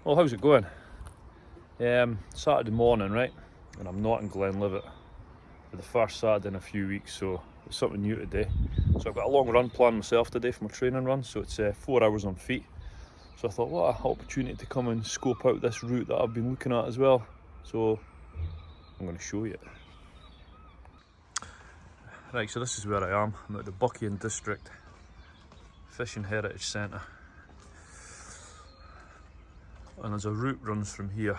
Well, how's it going? Saturday morning, right? And I'm not in Glenlivet for the first Saturday in a few weeks, so it's something new today. So I've got a long run planned myself today for my training run, so it's 4 hours on feet. So I thought, what an opportunity to come and scope out this route that I've been looking at as well. So I'm going to show you. Right, so this is where I am. I'm at the Buckie District Fishing Heritage Centre. And there's a route runs from here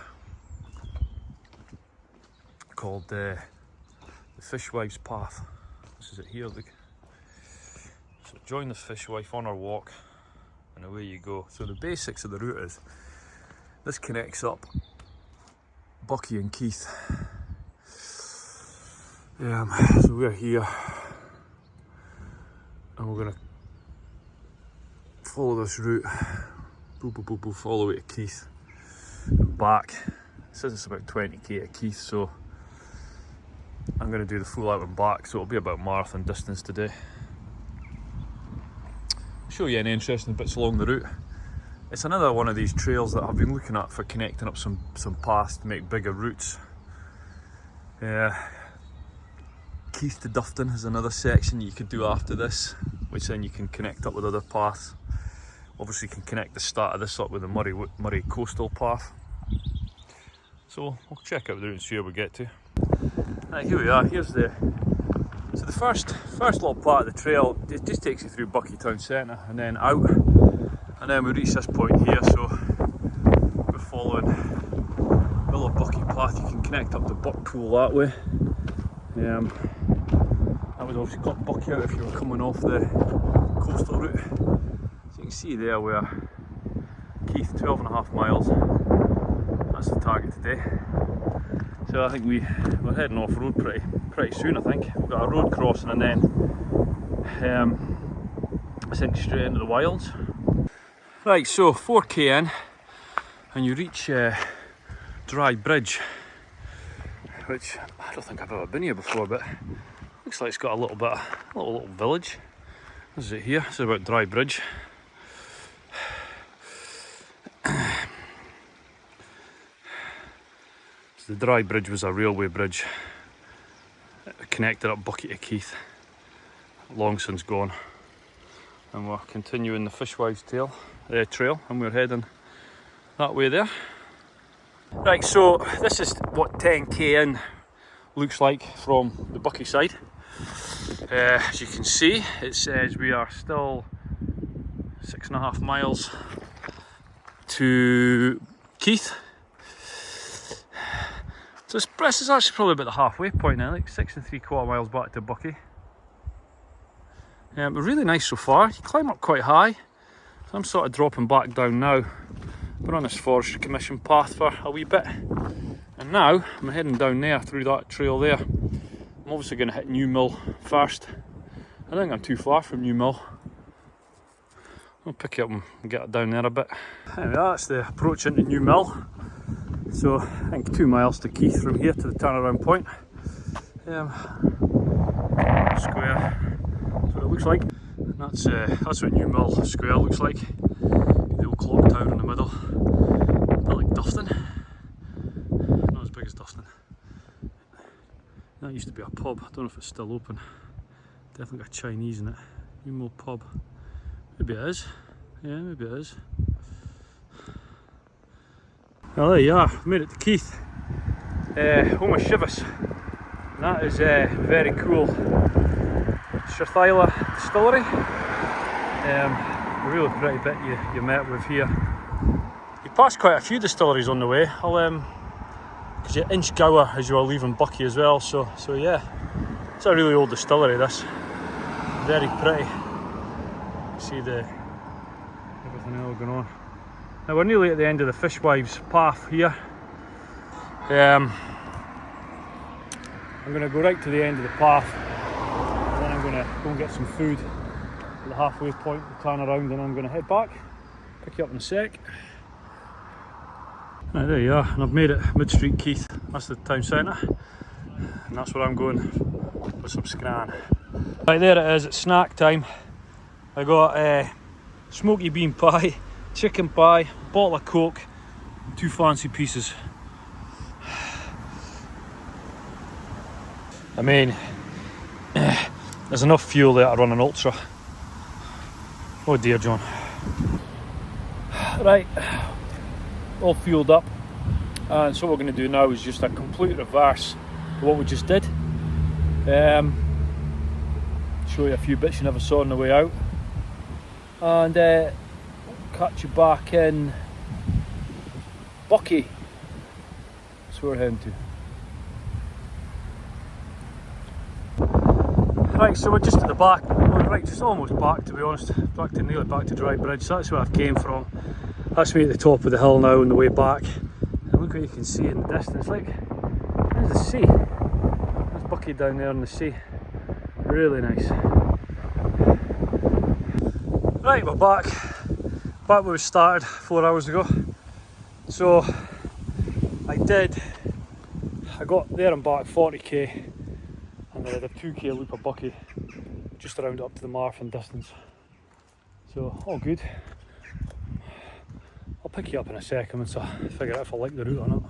called the Fishwives Path. This is it here, look. So join the fishwife on our walk and away you go. So the basics of the route is, this connects up Buckie and Keith. So we're here and we're going to follow this route, follow the way to Keith and back. It says it's about 20k to Keith, so I'm going to do the full out and back, so it'll be about marathon distance today. I'll show you any interesting bits along the route. It's another one of these trails that I've been looking at for connecting up some paths to make bigger routes. Keith to Dufton is another section you could do after this, which then you can connect up with other paths. Obviously you can connect the start of this up with the Moray coastal path. So we'll check out the route and see where we get to. Right, here we are. Here's the first little part of the trail. It just takes you through Buckie town centre and then out, and then we reach this point here. So we're following the little Buckie path. You can connect up to Buckpool that way. That would obviously cut Buckie out if you were coming off the coastal route. So you can see there where Keith, 12.5 miles. That's the target today. So I think we're heading off road pretty soon. I think we've got a road crossing and then I think straight into the wilds. Right, so 4k in and you reach Dry Bridge, which I don't think I've ever been here before, but looks like it's got a little village. This is it here. This is about Dry Bridge. The Dry Bridge was a railway bridge that connected up Buckie to Keith, long since gone. And we're continuing the Fishwives trail and we're heading that way there. Right, so this is what 10k in looks like from the Buckie side. As you can see, it says we are still 6.5 miles to Keith. So this is actually probably about the halfway point now, like 6 3/4 miles back to Buckie. But really nice so far. You climb up quite high, so I'm sort of dropping back down now. We're on this Forestry Commission path for a wee bit, and now I'm heading down there through that trail there. I'm obviously going to hit New Mill first. I don't think I'm too far from New Mill. I'll pick it up and get it down there a bit. Anyway, that's the approach into New Mill. So I think 2 miles to Keith from here to the turnaround point. Square, that's what it looks like. And that's what New Mill Square looks like. The old clock tower in the middle. A bit like Dufton. Not as big as Dufton. That used to be a pub. I don't know if it's still open. Definitely got Chinese in it. New Mill pub. Maybe it is. Yeah, maybe it is. Well, there you are, made it to Keith, home of Shivers. And that is very cool. Strathyla distillery. A really pretty bit you met with here. You passed quite a few distilleries on the way. Because you Inchgower as you are leaving Buckie as well. So yeah, it's a really old distillery. This very pretty. You see everything else going on. Now we're nearly at the end of the Fishwives Path here. I'm going to go right to the end of the path, and then I'm going to go and get some food at the halfway point, turn around, and I'm going to head back, pick you up in a sec. Right, there you are, and I've made it Mid-Street Keith. That's the town centre, and that's where I'm going with some scran. Right, there it is, it's snack time. I got smoky bean pie, chicken pie, bottle of Coke, two fancy pieces. I mean, there's enough fuel there to run an ultra. Oh dear, John. Right, all fueled up, and so what we're going to do now is just a complete reverse of what we just did. Show you a few bits you never saw on the way out, and catch you back in Buckie. That's where we're heading to. Right, so we're just at the back, right, just almost back, to be honest, nearly back to Dry Bridge. So that's where I came from. That's me at the top of the hill now on the way back. And look what you can see in the distance, like, there's the sea. There's Buckie down there in the sea. Really nice. Right, we're back where we started 4 hours ago. So I got there and back 40k, and then I did a 2k loop of Buckie just around up to the marathon distance. So all good. I'll pick you up in a second once I figure out if I like the route or not.